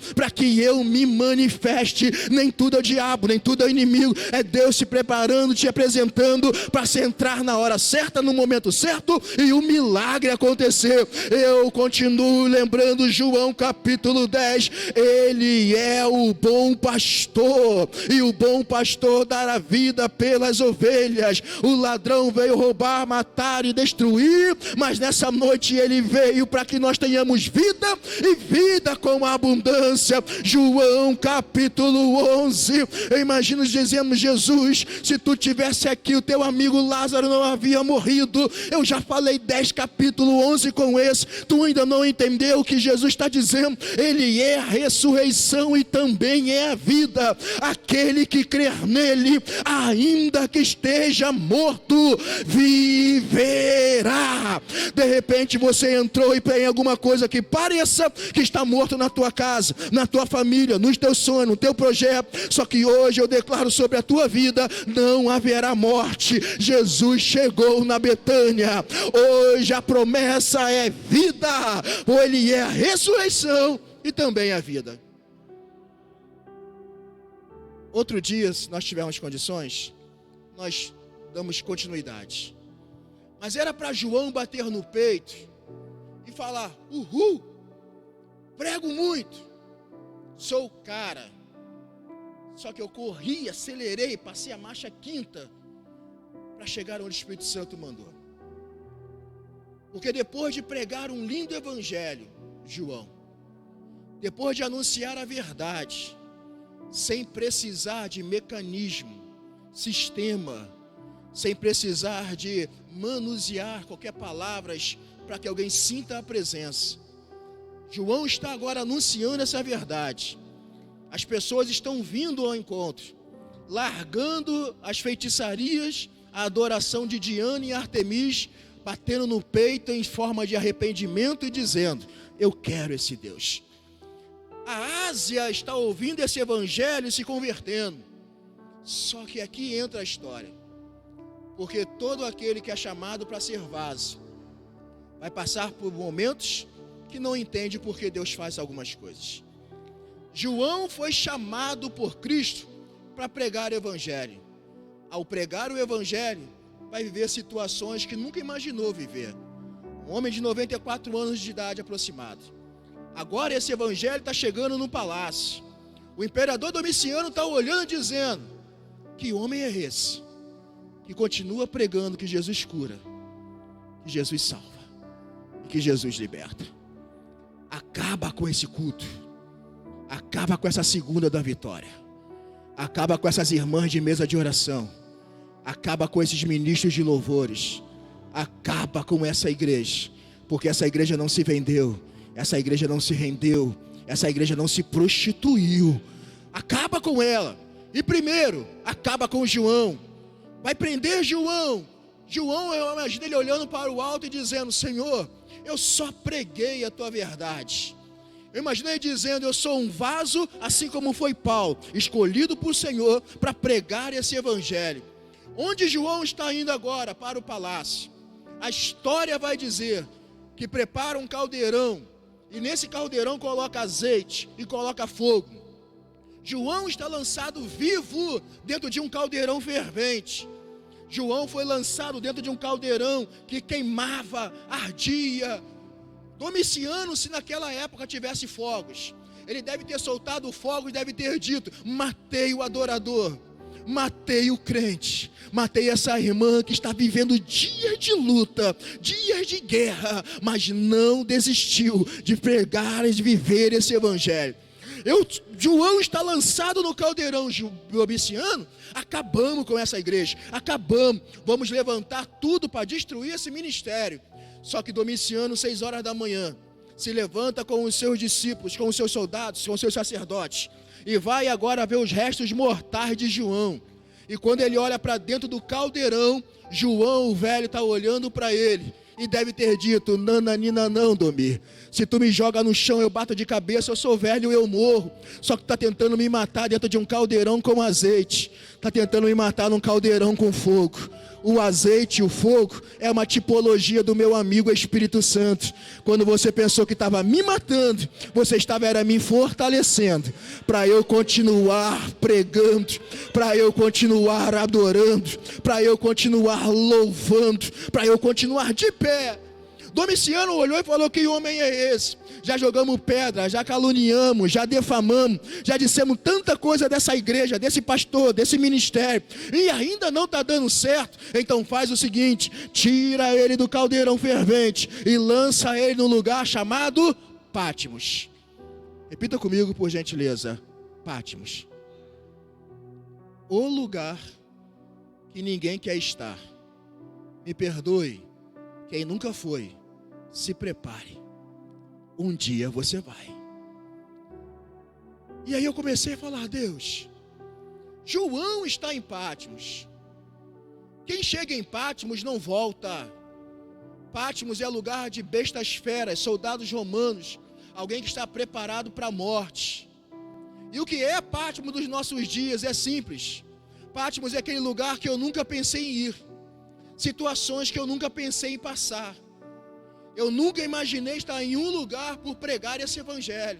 para que eu me manifeste. Nem tudo é o diabo, nem tudo é o inimigo, é Deus se preparando, te apresentando para se entrar na hora certa, no momento certo e o milagre acontecer. Eu continuo lembrando João capítulo 10, ele é o bom pastor, e o bom pastor dará a vida pelas ovelhas. O ladrão veio roubar, matar e destruir, mas nessa noite ele veio para que nós tenhamos vida e vida com abundância. João capítulo 11, eu imagino dizendo: Jesus, se tu tivesse aqui, o teu amigo Lázaro não havia morrido. Eu já falei 10 capítulo 11 com esse, tu ainda não entendeu o que Jesus está dizendo? Ele é a ressurreição e também é a vida. Aquele que crer nele, ainda que esteja morto, viverá. De repente você entrou e tem alguma coisa que pareça que está morto na tua casa, na tua família, nos teus sonhos, no teu projeto. Só que hoje eu declaro sobre a tua vida: não haverá morte. Jesus chegou na Betânia. Hoje a promessa é vida, ou ele é a ressurreição e também a vida. Outro dia, se nós tivermos condições, nós damos continuidade. Mas era para João bater no peito e falar: uhul, prego muito, sou o cara. Só que eu corri, acelerei, passei a marcha quinta para chegar onde o Espírito Santo mandou. Porque depois de pregar um lindo evangelho, João, depois de anunciar a verdade, sem precisar de mecanismo, sistema, sem precisar de manusear qualquer palavras para que alguém sinta a presença, João está agora anunciando essa verdade. As pessoas estão vindo ao encontro, largando as feitiçarias, a adoração de Diana e Artemis, batendo no peito em forma de arrependimento e dizendo: eu quero esse Deus. A Ásia está ouvindo esse evangelho e se convertendo. Só que aqui entra a história, porque todo aquele que é chamado para ser vaso vai passar por momentos que não entende porque Deus faz algumas coisas. João foi chamado por Cristo para pregar o evangelho. Ao pregar o evangelho, vai viver situações que nunca imaginou viver. Um homem de 94 anos de idade aproximado. Agora esse evangelho está chegando no palácio. O imperador Domiciano está olhando e dizendo: que homem é esse que continua pregando que Jesus cura, que Jesus salva e que Jesus liberta? Acaba com esse culto. Acaba com essa segunda da vitória. Acaba com essas irmãs de mesa de oração. Acaba com esses ministros de louvores. Acaba com essa igreja. Porque essa igreja não se vendeu. Essa igreja não se rendeu. Essa igreja não se prostituiu. Acaba com ela. E primeiro, acaba com João. Vai prender João. João, eu imagino ele olhando para o alto e dizendo: Senhor, eu só preguei a tua verdade. Eu imaginei dizendo: eu sou um vaso, assim como foi Paulo, escolhido por Senhor para pregar esse evangelho. Onde João está indo agora? Para o palácio. A história vai dizer que prepara um caldeirão, e nesse caldeirão coloca azeite e coloca fogo. João está lançado vivo dentro de um caldeirão fervente. João foi lançado dentro de um caldeirão que queimava, ardia. Domiciano, se naquela época tivesse fogos, ele deve ter soltado fogos, deve ter dito: matei o adorador, matei o crente, matei essa irmã que está vivendo dias de luta, dias de guerra, mas não desistiu de pregar e de viver esse evangelho. João está lançado no caldeirão. Domiciano, acabamos com essa igreja, acabamos, vamos levantar tudo para destruir esse ministério. Só que Domiciano, 6 horas da manhã, se levanta com os seus discípulos, com os seus soldados, com os seus sacerdotes, e vai agora ver os restos mortais de João. E quando ele olha para dentro do caldeirão, João, o velho, está olhando para ele e deve ter dito: nananina não, Domi, se tu me joga no chão, eu bato de cabeça, eu sou velho, eu morro. Só que tu está tentando me matar dentro de um caldeirão com azeite, está tentando me matar num caldeirão com fogo. O azeite e o fogo é uma tipologia do meu amigo Espírito Santo. Quando você pensou que estava me matando, você estava me fortalecendo para eu continuar pregando, para eu continuar adorando, para eu continuar louvando, para eu continuar de pé. Domiciano olhou e falou: que homem é esse? Já jogamos pedra, já caluniamos, já defamamos, já dissemos tanta coisa dessa igreja, desse pastor, desse ministério, e ainda não está dando certo. Então faz o seguinte: tira ele do caldeirão fervente e lança ele num lugar chamado Patmos. Repita comigo, por gentileza: Patmos. O lugar que ninguém quer estar. Me perdoe quem nunca foi, se prepare, um dia você vai. E aí eu comecei a falar: Deus, João está em Patmos. Quem chega em Patmos não volta. Patmos é lugar de bestas feras, soldados romanos, alguém que está preparado para a morte. E o que é Patmos dos nossos dias? É simples. Patmos é aquele lugar que eu nunca pensei em ir, situações que eu nunca pensei em passar. Eu nunca imaginei estar em um lugar por pregar esse evangelho.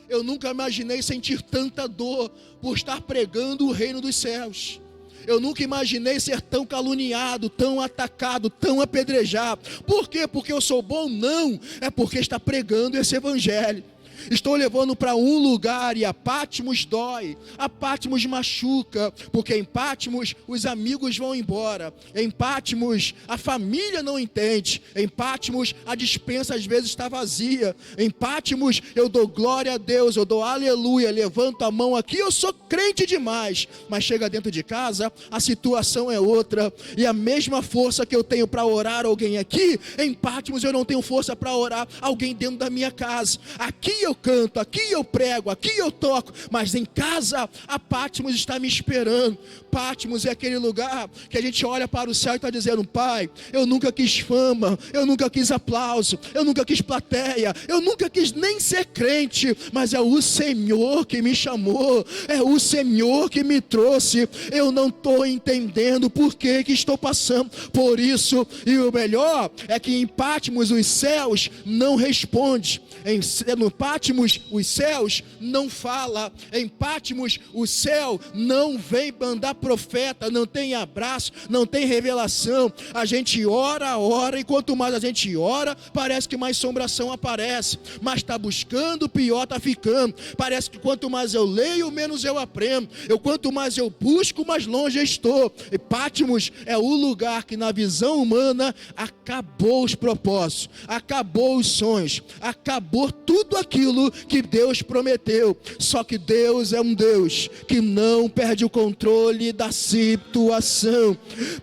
Eu nunca imaginei sentir tanta dor por estar pregando o reino dos céus. Eu nunca imaginei ser tão caluniado, tão atacado, tão apedrejado. Por quê? Porque eu sou bom? Não, é porque está pregando esse evangelho. Estou levando para um lugar e a Patmos dói, a Patmos machuca, porque em Patmos os amigos vão embora, em Patmos a família não entende, em Patmos a despensa às vezes está vazia, em Patmos eu dou glória a Deus, eu dou aleluia, levanto a mão aqui, eu sou crente demais, mas chega dentro de casa, a situação é outra, e a mesma força que eu tenho para orar alguém aqui, em Patmos eu não tenho força para orar alguém dentro da minha casa. Aqui eu canto, aqui eu prego, aqui eu toco, mas em casa a Patmos está me esperando. Patmos é aquele lugar que a gente olha para o céu e está dizendo: Pai, eu nunca quis fama, eu nunca quis aplauso, eu nunca quis plateia, eu nunca quis nem ser crente, mas é o Senhor que me chamou, é o Senhor que me trouxe. Eu não estou entendendo por que estou passando por isso, e o melhor é que em Patmos os céus não respondem. No Patmos Patmos, os céus não falam. Em Patmos, o céu não vem mandar profeta, não tem abraço, não tem revelação. A gente ora, e quanto mais a gente ora, parece que mais assombração aparece. Mas está buscando, pior está ficando. Parece que quanto mais eu leio, menos eu aprendo. Quanto mais eu busco, mais longe eu estou. E Patmos é o lugar que na visão humana acabou os propósitos, acabou os sonhos, acabou tudo aquilo que Deus prometeu. Só que Deus é um Deus que não perde o controle da situação.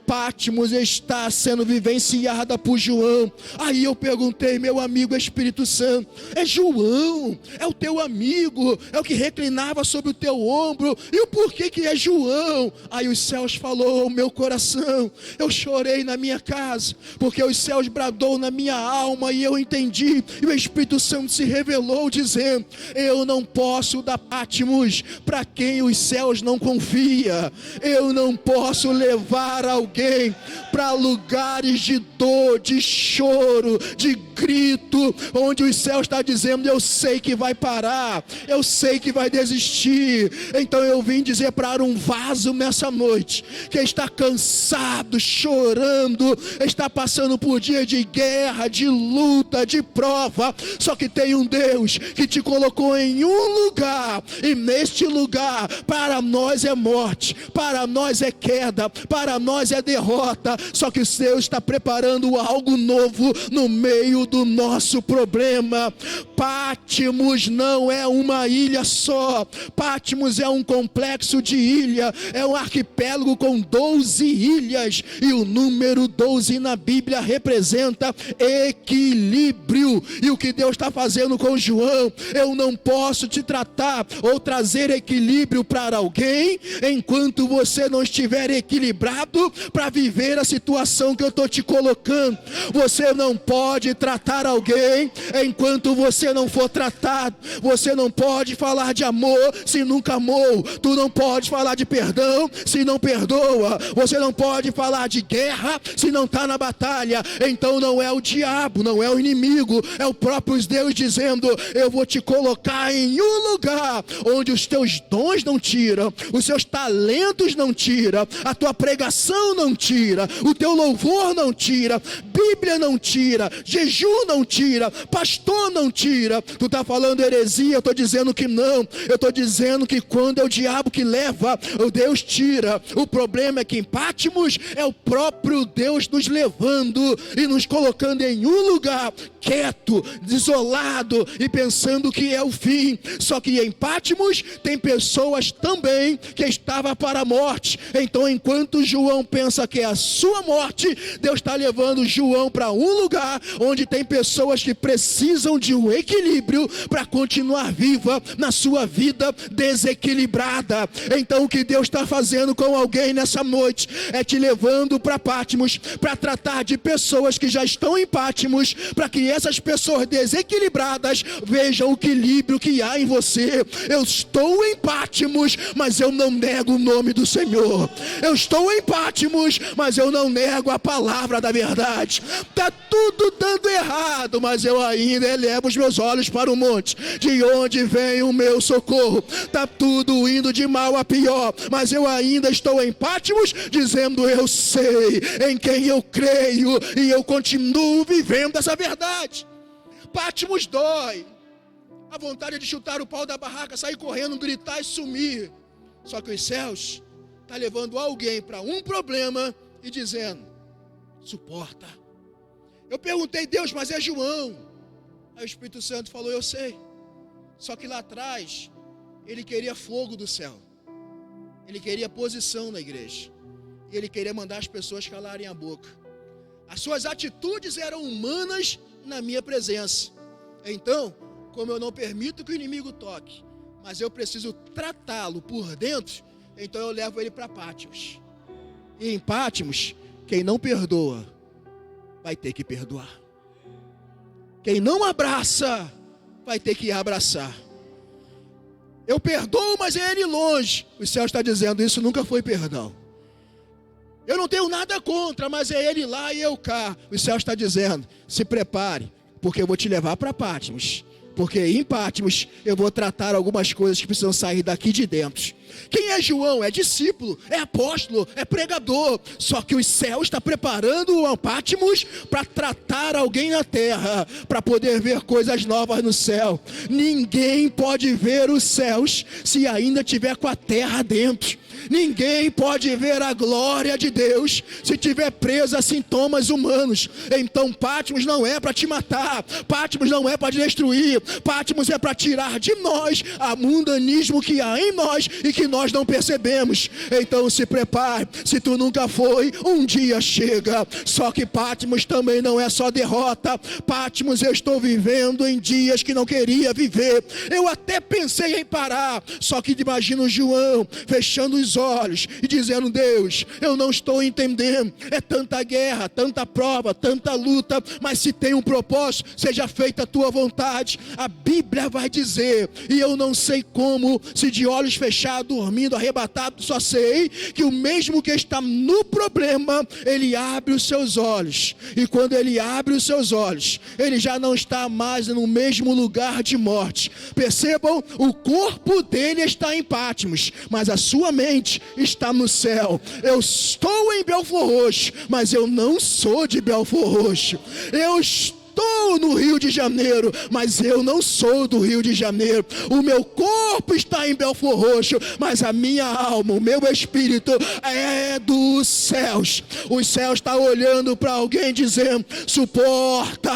Patmos está sendo vivenciada por João. Aí eu perguntei, meu amigo Espírito Santo, é João, é o teu amigo, é o que reclinava sobre o teu ombro, e o porquê que é João? Aí os céus falou ao meu coração, eu chorei na minha casa, porque os céus bradou na minha alma, e eu entendi, e o Espírito Santo se revelou dizendo, eu não posso dar Patmos para quem os céus não confia. Eu não posso levar alguém para lugares de dor, de choro, de grito, onde os céus está dizendo, eu sei que vai parar, eu sei que vai desistir. Então eu vim dizer para um vaso nessa noite, que está cansado, chorando, está passando por dia de guerra, de luta, de prova, só que tem um Deus que te colocou em um lugar, e neste lugar, para nós é morte, para nós é queda, para nós é derrota, só que Deus está preparando algo novo no meio do nosso problema. Patmos não é uma ilha só, Patmos é um complexo de ilha, é um arquipélago com 12 ilhas, e o número 12 na Bíblia representa equilíbrio. E o que Deus está fazendo com João, eu não posso te tratar ou trazer equilíbrio para alguém enquanto você não estiver equilibrado para viver a situação que eu estou te colocando. Você não pode tratar alguém enquanto você não for tratado. Você não pode falar de amor se nunca amou. Tu não pode falar de perdão se não perdoa. Você não pode falar de guerra se não está na batalha. Então não é o diabo, não é o inimigo, é o próprio Deus dizendo, eu vou te colocar em um lugar onde os teus dons não tiram, os seus talentos não tiram, a tua pregação não tira, o teu louvor não tira, Bíblia não tira, jejum não tira, pastor não tira. Tu está falando heresia, eu estou dizendo que não. Eu estou dizendo que quando é o diabo que leva, o Deus tira. O problema é que em Patmos é o próprio Deus nos levando e nos colocando em um lugar quieto, desolado e pensando que é o fim. Só que em Patmos tem pessoas também que estavam para a morte. Então enquanto João pensa que é a sua morte, Deus está levando João para um lugar onde tem pessoas que precisam de um equilíbrio para continuar viva na sua vida desequilibrada. Então o que Deus está fazendo com alguém nessa noite é te levando para Patmos, para tratar de pessoas que já estão em Patmos, para que essas pessoas desequilibradas vejam o equilíbrio que há em você. Eu estou em Patmos, mas eu não nego o nome do Senhor. Eu estou em Patmos, mas eu não nego a palavra da verdade. Está tudo dando errado, mas eu ainda elevo os meus olhos para o monte, de onde vem o meu socorro. Está tudo indo de mal a pior, mas eu ainda estou em Patmos, dizendo eu sei em quem eu creio, e eu continuo vivendo essa verdade. Patmos dói, a vontade de chutar o pau da barraca, sair correndo, gritar e sumir. Só que os céus estão levando alguém para um problema e dizendo, suporta. Eu perguntei, Deus, mas é João. Aí o Espírito Santo falou, eu sei. Só que lá atrás, ele queria fogo do céu. Ele queria posição na igreja. E ele queria mandar as pessoas calarem a boca. As suas atitudes eram humanas na minha presença. Então, como eu não permito que o inimigo toque, mas eu preciso tratá-lo por dentro, então eu levo ele para Patmos. E em Patmos, quem não perdoa, vai ter que perdoar. Quem não abraça, vai ter que abraçar. Eu perdoo, mas é ele longe. O céu está dizendo, isso nunca foi perdão. Eu não tenho nada contra, mas é ele lá e eu cá. O céu está dizendo, se prepare, porque eu vou te levar para Patmos. porque em Patmos eu vou tratar algumas coisas que precisam sair daqui de dentro. Quem é João? É discípulo, é apóstolo, é pregador. Só que os céus está preparando o Patmos para tratar alguém na terra, para poder ver coisas novas no céu. Ninguém pode ver os céus se ainda tiver com a terra dentro. Ninguém pode ver a glória de Deus se tiver preso a sintomas humanos. Então Patmos não é para te matar, Patmos não é para te destruir, Patmos é para tirar de nós o mundanismo que há em nós e que nós não percebemos. Então se prepare, se tu nunca foi, um dia chega. Só que Patmos também não é só derrota. Patmos eu estou vivendo em dias que não queria viver. Eu até pensei em parar, só que imagino João fechando os olhos e dizendo: Deus, eu não estou entendendo, é tanta guerra, tanta prova, tanta luta, mas se tem um propósito, seja feita a tua vontade. A Bíblia vai dizer, e eu não sei como, se de olhos fechados, dormindo, arrebatado, só sei que o mesmo que está no problema, ele abre os seus olhos, e quando ele abre os seus olhos, ele já não está mais no mesmo lugar de morte. Percebam, o corpo dele está em Patmos, mas a sua mente está no céu. Eu estou em Belfor Roxo, mas eu não sou de Belfor Roxo. Eu estou no Rio de Janeiro, mas eu não sou do Rio de Janeiro. O meu corpo está em Belfor Roxo, mas a minha alma, o meu espírito é dos céus. Os céus estão olhando para alguém dizendo: suporta,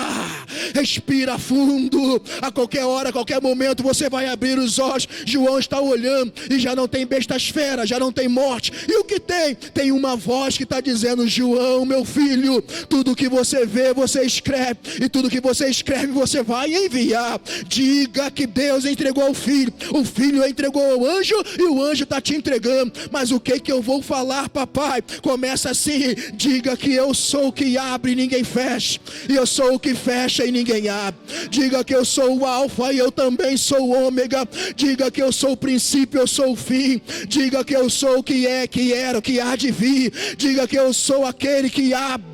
respira fundo, a qualquer hora, a qualquer momento você vai abrir os olhos. João está olhando e já não tem bestas feras, já não tem morte. E o que tem? Tem uma voz que está dizendo: João, meu filho, tudo que você vê, você escreve, e tudo que você escreve, você vai enviar. Diga que Deus entregou o filho entregou ao anjo, e o anjo está te entregando. Mas o que eu vou falar, papai? Começa assim: diga que eu sou o que abre e ninguém fecha, e eu sou o que fecha e ninguém abre. Diga que eu sou o alfa e eu também sou o ômega. Diga que eu sou o princípio, eu sou o fim. Diga que eu sou o que é, que era, o que há de vir. Diga que eu sou aquele que abriu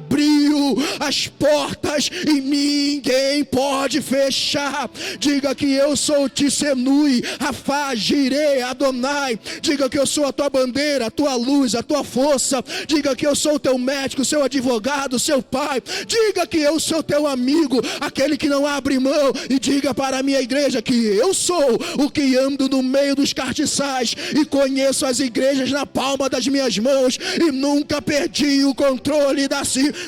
as portas e ninguém pode fechar. Diga que eu sou o Tissenui, Rafá, Jireh, Adonai. Diga que eu sou a tua bandeira, a tua luz, a tua força. Diga que eu sou o teu médico, o seu advogado, o seu pai. Diga que eu sou teu amigo, aquele que não abre mão. E diga para a minha igreja que eu sou o que ando no meio dos cartiçais e conheço as igrejas na palma das minhas mãos e nunca perdi o controle da situação.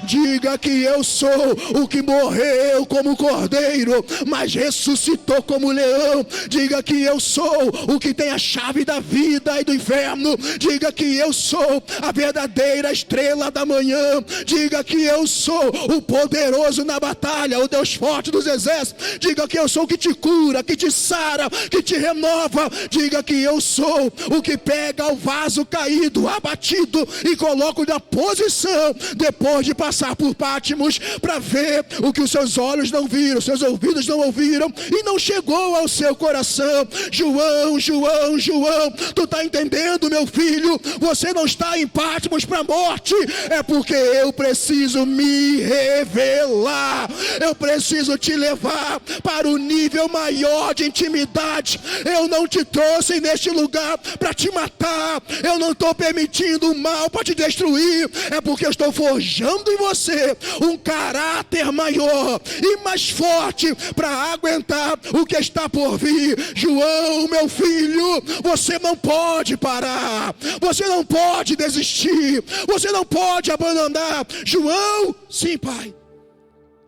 Diga que eu sou o que morreu como cordeiro, mas ressuscitou como leão. Diga que eu sou o que tem a chave da vida e do inferno. Diga que eu sou a verdadeira estrela da manhã. Diga que eu sou o poderoso na batalha, o Deus forte dos exércitos. Diga que eu sou o que te cura, que te sara, que te renova. Diga que eu sou o que pega o vaso caído, abatido, e coloca na posição depois de passar por Patmos, para ver o que os seus olhos não viram, seus ouvidos não ouviram e não chegou ao seu coração. João, João, João, tu está entendendo, meu filho? Você não está em Patmos para a morte, é porque eu preciso me revelar, eu preciso te levar para o nível maior de intimidade. Eu não te trouxe neste lugar para te matar, eu não estou permitindo o mal para te destruir, é porque eu estou forjando em você um caráter maior e mais forte para aguentar o que está por vir. João, meu filho, você não pode parar, você não pode desistir, você não pode abandonar. João, sim, pai,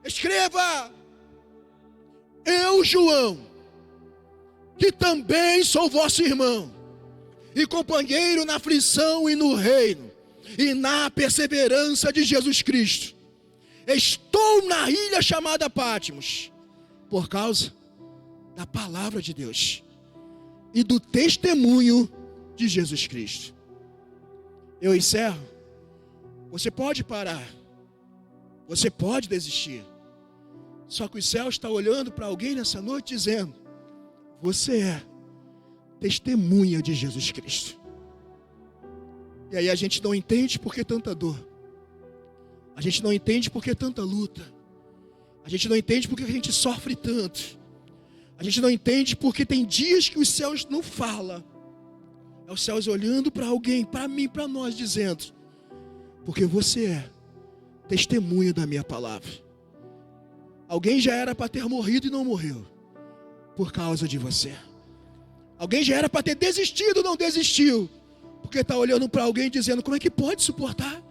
escreva: eu, João, que também sou vosso irmão e companheiro na aflição e no reino e na perseverança de Jesus Cristo, estou na ilha chamada Patmos por causa da palavra de Deus e do testemunho de Jesus Cristo. Eu encerro. Você pode parar, você pode desistir, só que o céu está olhando para alguém nessa noite dizendo: você é testemunha de Jesus Cristo. E aí a gente não entende por que tanta dor, a gente não entende por que tanta luta, a A gente não entende porque a gente sofre tanto. A gente não entende porque tem dias que os céus não falam. É os céus olhando para alguém, para mim, para nós, dizendo: porque você é testemunha da minha palavra. Alguém já era para ter morrido e não morreu por causa de você. Alguém já era para ter desistido e não desistiu, porque está olhando para alguém dizendo: como é que pode suportar?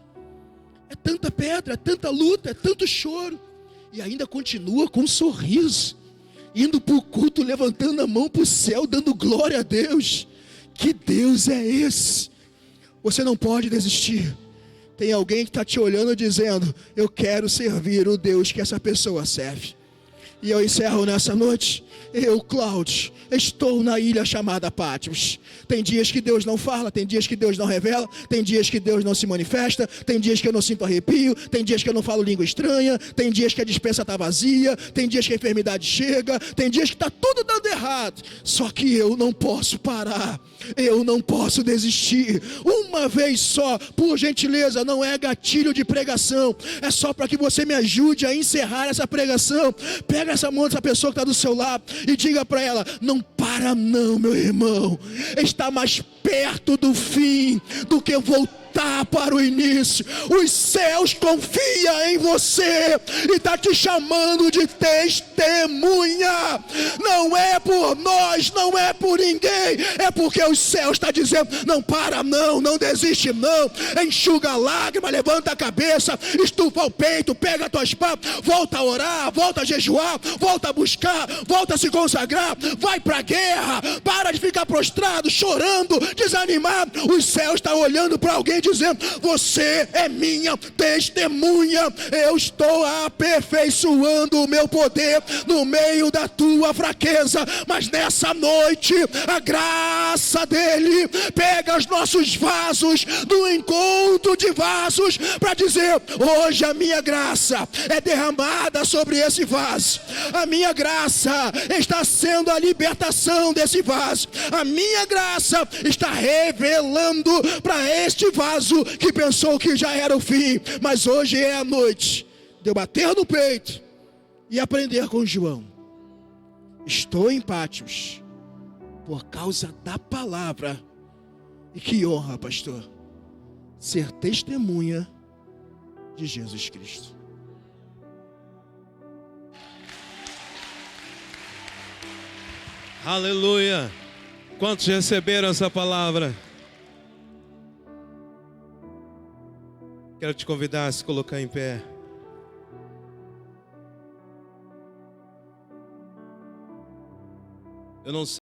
É tanta pedra, é tanta luta, é tanto choro, e ainda continua com um sorriso, indo para o culto, levantando a mão para o céu, dando glória a Deus. Que Deus é esse? Você não pode desistir. Tem alguém que está te olhando dizendo: eu quero servir o Deus que essa pessoa serve. E eu encerro nessa noite. Eu, Cláudio, estou na ilha chamada Patmos. Tem dias que Deus não fala, tem dias que Deus não revela, tem dias que Deus não se manifesta, tem dias que eu não sinto arrepio, tem dias que eu não falo língua estranha, tem dias que a despensa está vazia, tem dias que a enfermidade chega, tem dias que está tudo dando errado. Só que eu não posso parar, eu não posso desistir. Uma vez só, por gentileza, não é gatilho de pregação, é só para que você me ajude a encerrar essa pregação. Pega essa mão dessa pessoa que está do seu lado e diga para ela: não para não, meu irmão, está mais perto do fim do que voltar para o início. Os céus confiam em você e está te chamando de testemunha. Não é por nós, não é por ninguém, é porque os céus estão dizendo: não para não, não desiste não, enxuga a lágrima, levanta a cabeça, estufa o peito, pega a tua espada, volta a orar, volta a jejuar, volta a buscar, volta a se consagrar, vai para a guerra, para de ficar prostrado, chorando, desanimado. Os céus estão olhando para alguém dizendo: você é minha testemunha, eu estou aperfeiçoando o meu poder no meio da tua fraqueza. Mas nessa noite a graça dele pega os nossos vasos do encontro de vasos para dizer: hoje a minha graça é derramada sobre esse vaso, a minha graça está sendo a libertação desse vaso, a minha graça está revelando para este vaso que pensou que já era o fim, mas hoje é a noite de eu bater no peito e aprender com João. Estou em Patmos por causa da palavra. E que honra, pastor, ser testemunha de Jesus Cristo. Aleluia! Quantos receberam essa palavra? Quero te convidar a se colocar em pé. Eu não sei